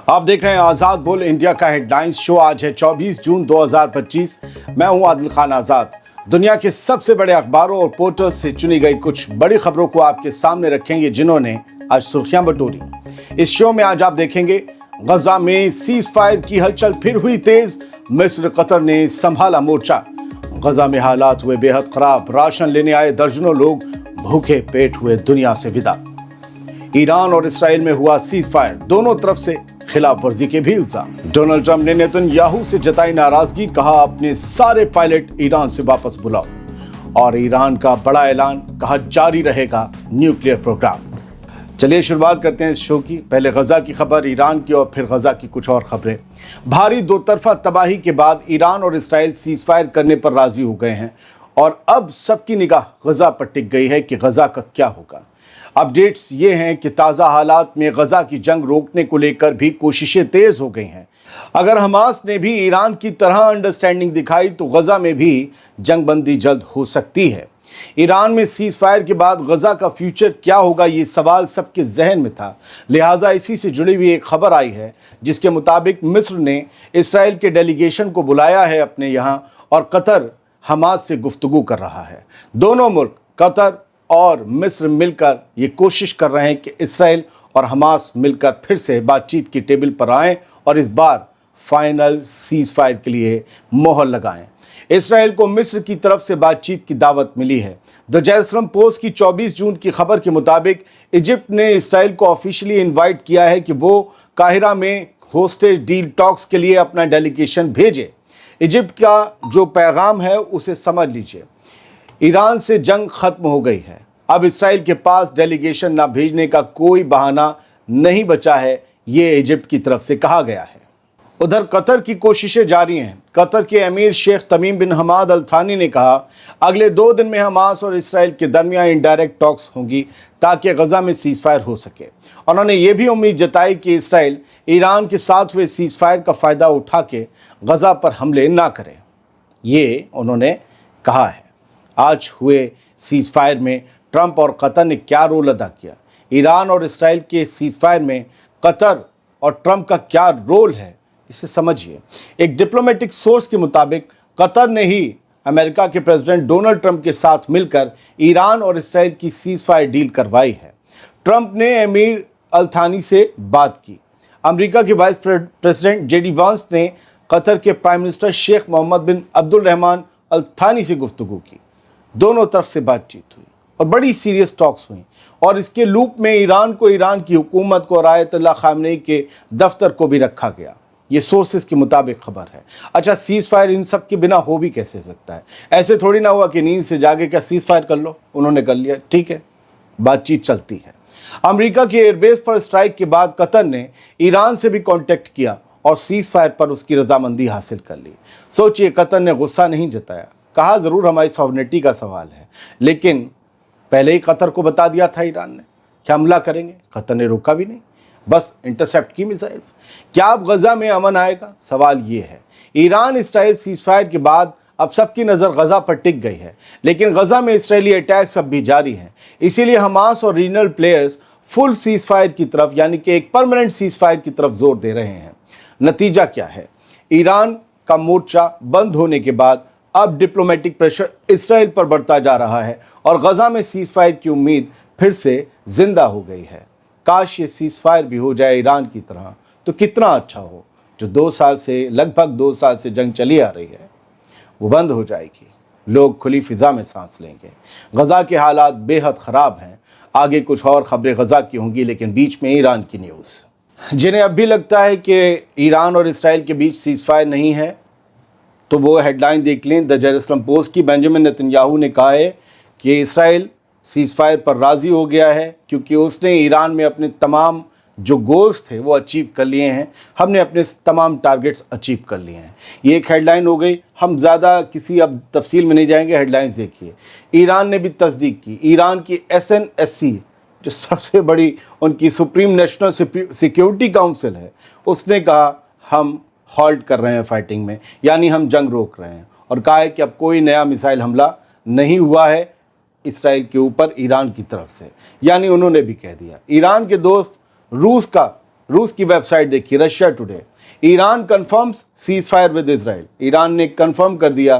आप देख रहे हैं आज़ाद बोल इंडिया का हेडलाइंस शो। आज है 24 जून 2025। मैं हूं आदिल खान आज़ाद। दुनिया के सबसे बड़े अखबारों और पोर्टल्स से चुनी गई कुछ बड़ी खबरों को आपके सामने रखेंगे, जिन्होंने आज सुर्खियां बटोरी। इस शो में आज आप देखेंगे गजा में सीज फायर की हलचल फिर हुई तेज, मिस्र कतर ने संभाला मोर्चा। गजा में हालात हुए बेहद खराब, राशन लेने आए दर्जनों लोग भूखे पेट हुए दुनिया से विदा। ईरान और इसराइल में हुआ सीज फायर, दोनों तरफ से खिलाफ वर्जी के भी इल्जाम। डोनाल्ड ट्रंप ने नेतन्याहू से जताई नाराजगी, कहा अपने सारे पायलट ईरान से वापस बुलाओ। और ईरान का बड़ा ऐलान, कहा जारी रहेगा न्यूक्लियर प्रोग्राम। चलिए शुरुआत करते हैं इस शो की। पहले गजा की खबर, ईरान की, और फिर गजा की कुछ और खबरें। भारी दो तरफा तबाही के बाद ईरान और इसराइल सीज फायर करने पर राजी हो गए हैं और अब सबकी निगाह गजा पर टिक गई है कि गजा का क्या होगा। अपडेट्स ये हैं कि ताज़ा हालात में गजा की जंग रोकने को लेकर भी कोशिशें तेज हो गई हैं। अगर हमास ने भी ईरान की तरह अंडरस्टैंडिंग दिखाई तो गजा में भी जंग बंदी जल्द हो सकती है। ईरान में सीज फायर के बाद गजा का फ्यूचर क्या होगा, ये सवाल सबके जहन में था। लिहाजा इसी से जुड़ी हुई एक खबर आई है जिसके मुताबिक मिस्र ने इसराइल के डेलीगेशन को बुलाया है अपने यहाँ, और कतर हमास से गुफ्तगू कर रहा है। दोनों मुल्क कतर और मिस्र मिलकर ये कोशिश कर रहे हैं कि इसराइल और हमास मिलकर फिर से बातचीत की टेबल पर आएं और इस बार फाइनल सीज फायर के लिए मोहर लगाएं। इसराइल को मिस्र की तरफ से बातचीत की दावत मिली है। द जेरूसलम पोस्ट की 24 जून की खबर के मुताबिक इजिप्ट ने इसराइल को ऑफिशियली इनवाइट किया है कि वो काहिरा में होस्टेज डील टॉक्स के लिए अपना डेलीगेशन भेजे। इजिप्ट का जो पैगाम है उसे समझ लीजिए। ईरान से जंग खत्म हो गई है, अब इसराइल के पास डेलीगेशन ना भेजने का कोई बहाना नहीं बचा है, ये इजिप्ट की तरफ से कहा गया है। उधर कतर की कोशिशें जारी हैं। कतर के अमीर शेख तमीम बिन हमाद अल थानी ने कहा अगले 2 दिन में हमास और इसराइल के दरमियान इनडायरेक्ट टॉक्स होंगी ताकि गजा में सीज फायर हो सके। उन्होंने ये भी उम्मीद जताई कि इसराइल ईरान के साथ हुए सीज फायर का फ़ायदा उठा के गजा पर हमले ना करे, ये उन्होंने कहा है। आज हुए सीज फायर में ट्रंप और कतर ने क्या रोल अदा किया? ईरान और इसराइल के सीज फायर में कतर और ट्रंप का क्या रोल है, इसे समझिए। एक डिप्लोमेटिक सोर्स के मुताबिक कतर ने ही अमेरिका के प्रेसिडेंट डोनाल्ड ट्रंप के साथ मिलकर ईरान और इसराइल की सीज फायर डील करवाई है। ट्रंप ने अमीर अल थानी से बात की। अमेरिका के वाइस प्रेसिडेंट जेडी वांस ने कतर के प्राइम मिनिस्टर शेख मोहम्मद बिन अब्दुल रहमान अल थानी से गुफ्तगू की। दोनों तरफ से बातचीत हुई और बड़ी सीरियस टॉक्स हुई, और इसके लूप में ईरान को, ईरान की हुकूमत को और आयतुल्लाह खामनेई के दफ्तर को भी रखा गया। ये सोर्सेस के मुताबिक खबर है। अच्छा, सीज फायर इन सब के बिना हो भी कैसे सकता है? ऐसे थोड़ी ना हुआ कि नींद से जागे क्या सीज फायर कर लो, उन्होंने कर लिया, ठीक है, बातचीत चलती है। अमेरिका के एयरबेस पर स्ट्राइक के बाद कतर ने ईरान से भी कांटेक्ट किया और सीज फायर पर उसकी रजामंदी हासिल कर ली। सोचिए, कतर ने गुस्सा नहीं जताया, कहा जरूर हमारी सॉवरेनिटी का सवाल है, लेकिन पहले ही कतर को बता दिया था ईरान ने कि हमला करेंगे। कतर ने रोका भी नहीं, बस इंटरसेप्ट की मिसाइल्स। क्या अब गजा में अमन आएगा? सवाल ये है। ईरान इसराइल सीज फायर के बाद अब सबकी नज़र गजा पर टिक गई है, लेकिन गजा में इसराइली अटैक्स अब भी जारी हैं। इसीलिए हमास और regional players full cease fire की तरफ, यानी कि एक परमानेंट सीज फायर की तरफ जोर दे रहे हैं। नतीजा क्या है? ईरान का मोर्चा बंद होने के बाद अब डिप्लोमेटिक प्रेशर इसराइल पर बढ़ता जा रहा है और गजा में सीज फायर की उम्मीद फिर से जिंदा हो गई है। काश ये सीज फायर भी हो जाए ईरान की तरह, तो कितना अच्छा हो। जो 2 साल से, लगभग 2 साल से जंग चली आ रही है, वो बंद हो जाएगी, लोग खुली फिजा में सांस लेंगे। गजा के हालात बेहद ख़राब हैं। आगे कुछ और खबरें गजा की होंगी, लेकिन बीच में ईरान की न्यूज़। जिन्हें अब भी लगता है कि ईरान और इसराइल के बीच सीज फायर नहीं है, तो वो हेडलाइन देख लें द जेरूसलम पोस्ट की। बेंजामिन नेतन्याहू ने कहा है कि इसराइल सीज फायर पर राज़ी हो गया है क्योंकि उसने ईरान में अपने तमाम जो गोल्स थे वो अचीव कर लिए हैं। हमने अपने तमाम टारगेट्स अचीव कर लिए हैं। ये एक हेडलाइन हो गई। हम ज़्यादा किसी अब तफसील में नहीं जाएंगे, हेडलाइंस देखिए। ईरान ने भी तस्दीक की। ईरान की SNSC, जो सबसे बड़ी उनकी सुप्रीम नेशनल सिक्योरिटी काउंसिल है, उसने कहा हम हॉल्ट कर रहे हैं फाइटिंग में, यानी हम जंग रोक रहे हैं, और कहा है कि अब कोई नया मिसाइल हमला नहीं हुआ है इसराइल के ऊपर ईरान की तरफ से। यानी उन्होंने भी कह दिया। ईरान के दोस्त रूस का रूस की वेबसाइट देखिए, Russia today, Iran confirms cease fire with Israel. Iran ने कंफर्म कर दिया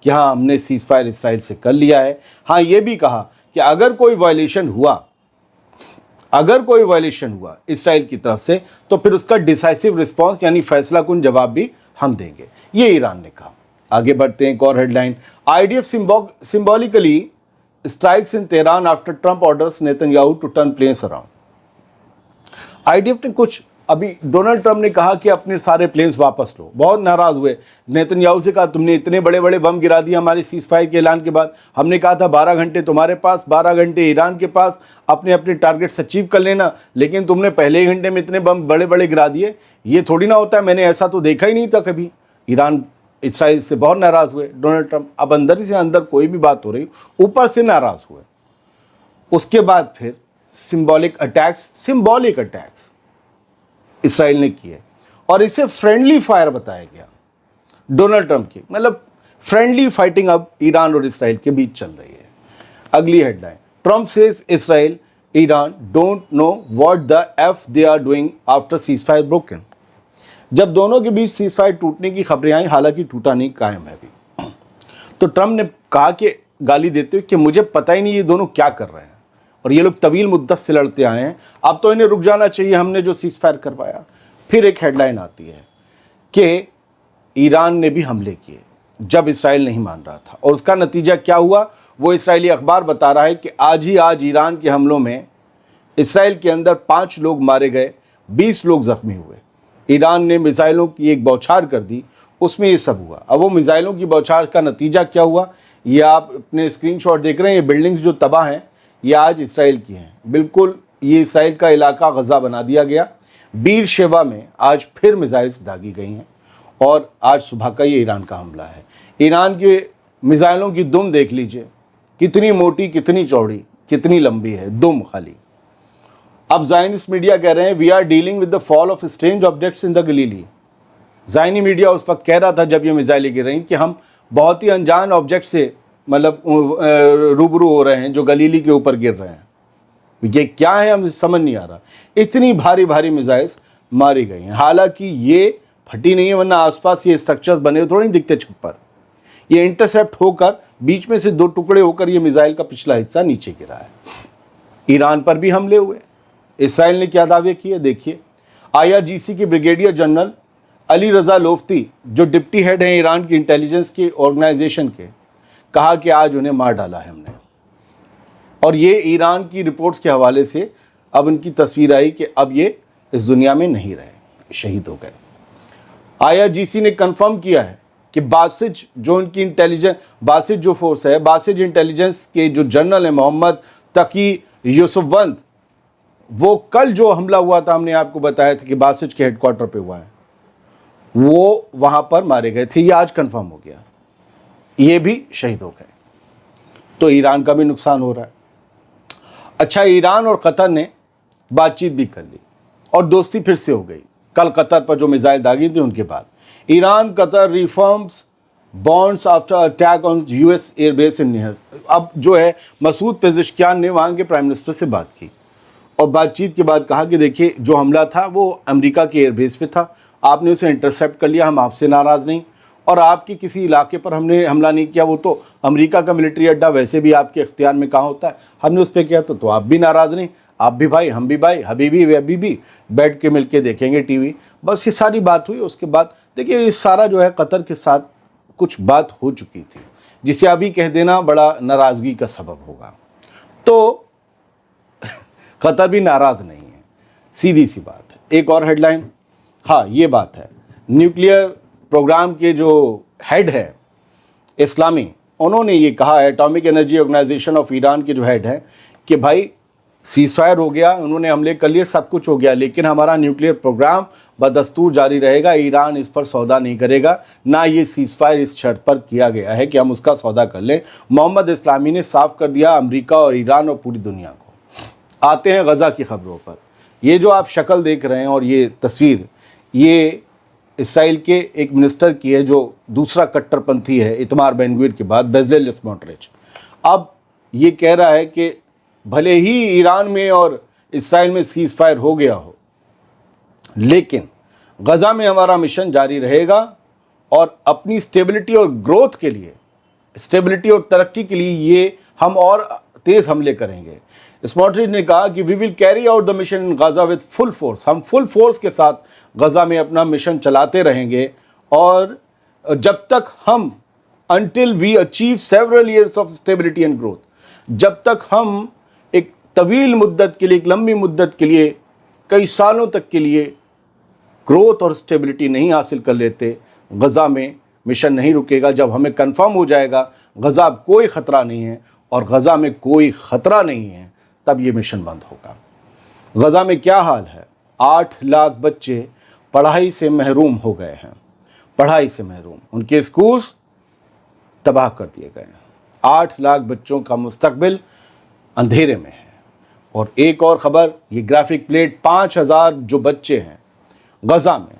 कि हाँ, हमने सीज फायर इसराइल से कर लिया है। हाँ, ये भी कहा कि अगर कोई वायलेशन हुआ इसराइल की तरफ से तो फिर उसका डिसाइसिव रिस्पॉन्स यानी फैसला कुन जवाब भी हम देंगे, ये ईरान ने कहा। आगे बढ़ते हैं, एक और headline, IDF symbolically strikes in Tehran after Trump orders Netanyahu to turn planes around. IDF ने कुछ, अभी डोनाल्ड ट्रंप ने कहा कि अपने सारे प्लेन्स वापस लो, बहुत नाराज हुए, नेतन्याहू से कहा तुमने इतने बड़े बड़े बम गिरा दिए हमारे सीज फायर के ऐलान के बाद, हमने कहा था 12 घंटे तुम्हारे पास, 12 घंटे ईरान के पास, अपने अपने टारगेट्स अचीव कर लेना, लेकिन तुमने पहले ही घंटे में इतने बम बड़े बड़े गिरा दिए, ये थोड़ी ना होता है, मैंने ऐसा तो देखा ही नहीं था कभी। ईरान इसराइल से बहुत नाराज हुए डोनाल्ड ट्रंप। अब अंदर ही से अंदर कोई भी बात हो रही, ऊपर से नाराज हुए। उसके बाद फिर सिंबॉलिक अटैक्स इसराइल ने किए और इसे फ्रेंडली फायर बताया गया डोनाल्ड ट्रंप की, मतलब फ्रेंडली फाइटिंग अब ईरान और इसराइल के बीच चल रही है। अगली headline, Trump says Israel Iran don't know what the F they are doing after ceasefire broken. जब दोनों के बीच सीज फायर टूटने की खबरें आई, हालांकि टूटा नहीं, कायम है अभी, तो ट्रंप ने कहा कि गाली देते हुए कि मुझे पता ही नहीं ये दोनों क्या कर रहे हैं और ये लोग तवील मुद्दत से लड़ते आए हैं, अब तो इन्हें रुक जाना चाहिए, हमने जो सीज फायर करवाया। फिर एक हेडलाइन आती है कि ईरान ने भी हमले किए जब इसराइल नहीं मान रहा था, और उसका नतीजा क्या हुआ वो इस्राएली अखबार बता रहा है कि आज ईरान के हमलों में इसराइल के अंदर 5 लोग मारे गए, 20 लोग जख्मी हुए। ईरान ने मिसाइलों की एक बौछार कर दी, उसमें ये सब हुआ। अब वो मिसाइलों की बौछार का नतीजा क्या हुआ, ये आप अपने स्क्रीनशॉट देख रहे हैं, ये बिल्डिंग्स जो तबाह हैं ये आज इसराइल की हैं, बिल्कुल ये इसराइल का इलाका गज़ा बना दिया गया। बीर शेवा में आज फिर मिसाइल्स दागी गई हैं और आज सुबह का ये ईरान का हमला है। ईरान के मिसाइलों की दुम देख लीजिए, कितनी मोटी, कितनी चौड़ी, कितनी लंबी है दुम खाली। अब ज़ायनिस्ट मीडिया कह रहे हैं we are dealing with the fall of strange objects in the Galilee. ज़ायनी मीडिया उस वक्त कह रहा था जब ये मिसाइलें गिर रही कि हम बहुत ही अनजान ऑब्जेक्ट से मतलब रूबरू हो रहे हैं जो गलीली के ऊपर गिर रहे हैं, ये क्या है हमें समझ नहीं आ रहा। इतनी भारी भारी मिसाइल्स मारी गई हैं, हालांकि ये फटी नहीं है, वरना आसपास ये स्ट्रक्चर्स बने हुए थोड़े नहीं दिखते छप्पर, ये इंटरसेप्ट होकर बीच में से 2 टुकड़े होकर ये मिसाइल का पिछला हिस्सा नीचे गिरा है। ईरान पर भी हमले हुए, इसराइल ने क्या दावे किए देखिए। IRGC के ब्रिगेडियर जनरल अली रज़ा लोफ्ती जो डिप्टी हेड हैं ईरान की इंटेलिजेंस के ऑर्गेनाइजेशन के, कहा कि आज उन्हें मार डाला है हमने, और ये ईरान की रिपोर्ट्स के हवाले से अब उनकी तस्वीर आई कि अब ये इस दुनिया में नहीं रहे, शहीद हो गए। IRGC ने कंफर्म किया है कि बासिज जो उनकी बासिज जो फोर्स है, बासिज इंटेलिजेंस के जो जनरल है मोहम्मद तकी यूसुफवंद, वो कल जो हमला हुआ था हमने आपको बताया था कि बासिज के हेडक्वार्टर पे हुआ है, वो वहाँ पर मारे गए थे, ये आज कंफर्म हो गया, ये भी शहीद हो गए। तो ईरान का भी नुकसान हो रहा है। अच्छा, ईरान और कतर ने बातचीत भी कर ली और दोस्ती फिर से हो गई। कल कतर पर जो मिसाइल दागी थी उनके बाद Iran Qatar reforms bonds after attack on US airbase in निहर। अब जो है मसूद पेज़ेश्कियान ने वहाँ के प्राइम मिनिस्टर से बात की और बातचीत के बाद कहा कि देखिए जो हमला था वो अमेरिका के एयरबेस पे था, आपने उसे इंटरसेप्ट कर लिया, हम आपसे नाराज़ नहीं, और आपके किसी इलाके पर हमने हमला नहीं किया, वो तो अमेरिका का मिलिट्री अड्डा वैसे भी आपके इख्तियार में कहाँ होता है, हमने उस पर किया तो आप भी नाराज़ नहीं, आप भी भाई हम भी भाई, हबीबी वे हबीबी, बैठ के मिल के देखेंगे TV। बस ये सारी बात हुई। उसके बाद देखिए ये सारा जो है कतर के साथ कुछ बात हो चुकी थी जिसे अभी कह देना बड़ा नाराज़गी का सबब होगा, तो कतर भी नाराज़ नहीं है, सीधी सी बात है। एक और हेडलाइन, हाँ ये बात है, न्यूक्लियर प्रोग्राम के जो हेड है इस्लामी, उन्होंने ये कहा है, atomic energy organisation of Iran के जो हेड हैं, कि भाई सीज़फायर हो गया, उन्होंने हमले कर लिए, सब कुछ हो गया, लेकिन हमारा न्यूक्लियर प्रोग्राम बदस्तूर जारी रहेगा, ईरान इस पर सौदा नहीं करेगा, ना ये सीज़फायर इस शर्त पर किया गया है कि हम उसका सौदा कर लें। मोहम्मद इस्लामी ने साफ कर दिया अमेरिका और ईरान और पूरी दुनिया को। आते हैं गज़ा की खबरों पर। ये जो आप शक्ल देख रहे हैं और ये तस्वीर, ये इसराइल के एक मिनिस्टर की है जो दूसरा कट्टरपंथी है इतमार बेन-गवीर के बाद, बेज़लेल स्मोट्रिच। अब ये कह रहा है कि भले ही ईरान में और इसराइल में सीज़ फायर हो गया हो, लेकिन गज़ा में हमारा मिशन जारी रहेगा और अपनी स्टेबिलिटी और ग्रोथ के लिए, स्टेबिलिटी और तरक्की के लिए ये हम और तेज़ हमले करेंगे। स्मोट्रिच ने कहा कि we will carry out the mission in Gaza with full force. हम फुल फोर्स के साथ गज़ा में अपना मिशन चलाते रहेंगे और जब तक हम until we achieve several years of stability and growth, जब तक हम एक तवील मुद्दत के लिए, एक लंबी मुद्दत के लिए, कई सालों तक के लिए ग्रोथ और स्टेबिलिटी नहीं हासिल कर लेते, गज़ा में मिशन नहीं रुकेगा। जब हमें कंफर्म हो जाएगा गज़ा अब कोई ख़तरा नहीं है और गज़ा में कोई ख़तरा नहीं है, तब ये मिशन बंद होगा। गज़ा में क्या हाल है? 8 लाख बच्चे पढ़ाई से महरूम हो गए हैं, पढ़ाई से महरूम, उनके स्कूल्स तबाह कर दिए गए हैं। 8 लाख बच्चों का मुस्तकबिल अंधेरे में है। और एक और ख़बर, ये ग्राफिक प्लेट 5000 जो बच्चे हैं गज़ा में,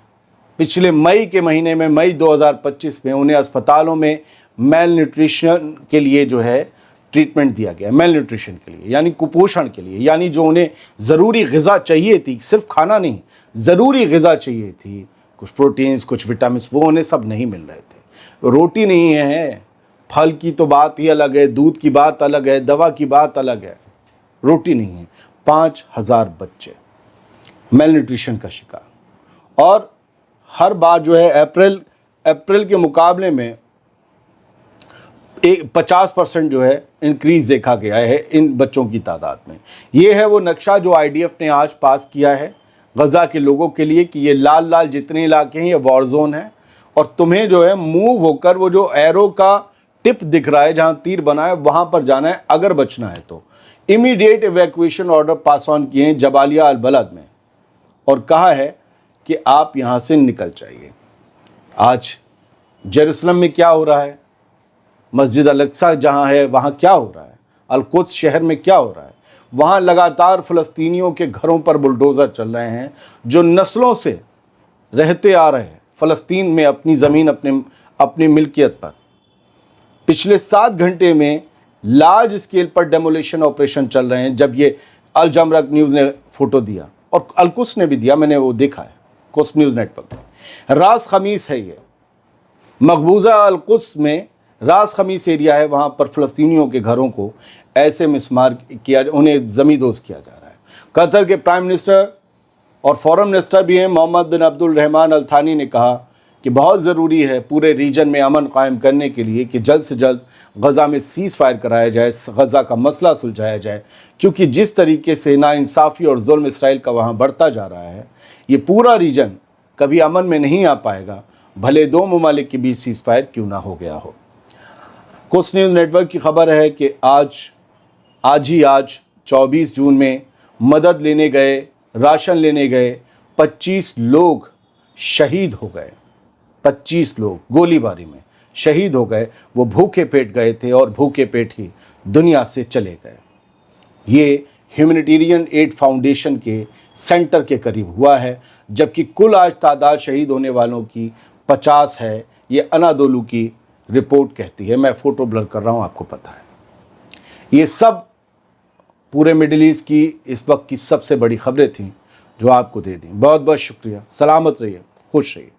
पिछले मई के महीने में, मई 2025 में उन्हें अस्पतालों में मेल न्यूट्रिशन के लिए जो है ट्रीटमेंट दिया गया, मेल न्यूट्रिशन के लिए, यानी कुपोषण के लिए, यानी जो उन्हें ज़रूरी ग़िज़ा चाहिए थी, सिर्फ खाना नहीं, ज़रूरी ग़िज़ा चाहिए थी, कुछ प्रोटीन्स, कुछ विटामिन, वो उन्हें सब नहीं मिल रहे थे। रोटी नहीं है, फल की तो बात ही अलग है, दूध की बात अलग है, दवा की बात अलग है, रोटी नहीं है। 5000 बच्चे मेल न्यूट्रिशन का शिकार। और हर बार जो है अप्रैल के मुकाबले में 50% जो है इंक्रीज़ देखा गया है इन बच्चों की तादाद में। ये है वो नक्शा जो IDF ने आज पास किया है गज़ा के लोगों के लिए कि ये लाल लाल जितने इलाके हैं ये वॉर जोन है और तुम्हें जो है मूव होकर वो जो एरो का टिप दिख रहा है जहां तीर बना है वहां पर जाना है अगर बचना है तो। Immediate evacuation order pass on किए हैं जबालिया अल बलद में और कहा है कि आप यहां से निकल जाइए। आज जेरूसलम में क्या हो रहा है, मस्जिद अल-अक्सा जहां है वहां क्या हो रहा है, अल-कुद्स शहर में क्या हो रहा है, वहां लगातार फ़लस्तीनियों के घरों पर बुलडोज़र चल रहे हैं जो नस्लों से रहते आ रहे हैं फ़लस्तीन में अपनी ज़मीन, अपनी मिल्कियत पर। पिछले 7 घंटे में लार्ज स्केल पर डेमोलिशन ऑपरेशन चल रहे हैं। जब ये अल जमरक न्यूज़ ने फ़ोटो दिया और अल-कुद्स ने भी दिया, मैंने वो देखा है कुद्स न्यूज़ नेटवर्क में। रास खमीस है ये, मकबूजा अल-कुद्स में रास खमीस एरिया है, वहाँ पर फ़लस्तीनियों के घरों को ऐसे मिसमार किया, उन्हें ज़मींदोज़ किया जा रहा है। कतर के प्राइम मिनिस्टर और फॉरेन मिनिस्टर भी हैं मोहम्मद बिन अब्दुल रहमान अल थानी ने कहा कि बहुत ज़रूरी है पूरे रीजन में अमन कायम करने के लिए कि जल्द से जल्द गज़ा में सीज़ फायर कराया जाए, गज़ा का मसला सुलझाया जाए, क्योंकि जिस तरीके से नाइंसाफ़ी और जुल्म इसराइल का वहाँ बढ़ता जा रहा है, ये पूरा रीजन कभी अमन में नहीं आ पाएगा, भले 2 ममालिक के बीच सीज़ फायर क्यों ना हो गया हो। कुद्स न्यूज़ नेटवर्क की खबर है कि आज 24 जून में मदद लेने गए, राशन लेने गए 25 लोग शहीद हो गए। 25 लोग गोलीबारी में शहीद हो गए। वो भूखे पेट गए थे और भूखे पेट ही दुनिया से चले गए। ये ह्यूमैनिटेरियन एड फाउंडेशन के सेंटर के करीब हुआ है, जबकि कुल आज तादाद शहीद होने वालों की 50 है, ये अनादोलू की रिपोर्ट कहती है। मैं फ़ोटो ब्लर कर रहा हूँ, आपको पता है। ये सब पूरे मिडिल ईस्ट की इस वक्त की सबसे बड़ी खबरें थीं जो आपको दे दी। बहुत बहुत शुक्रिया। सलामत रहिए, खुश रहिए।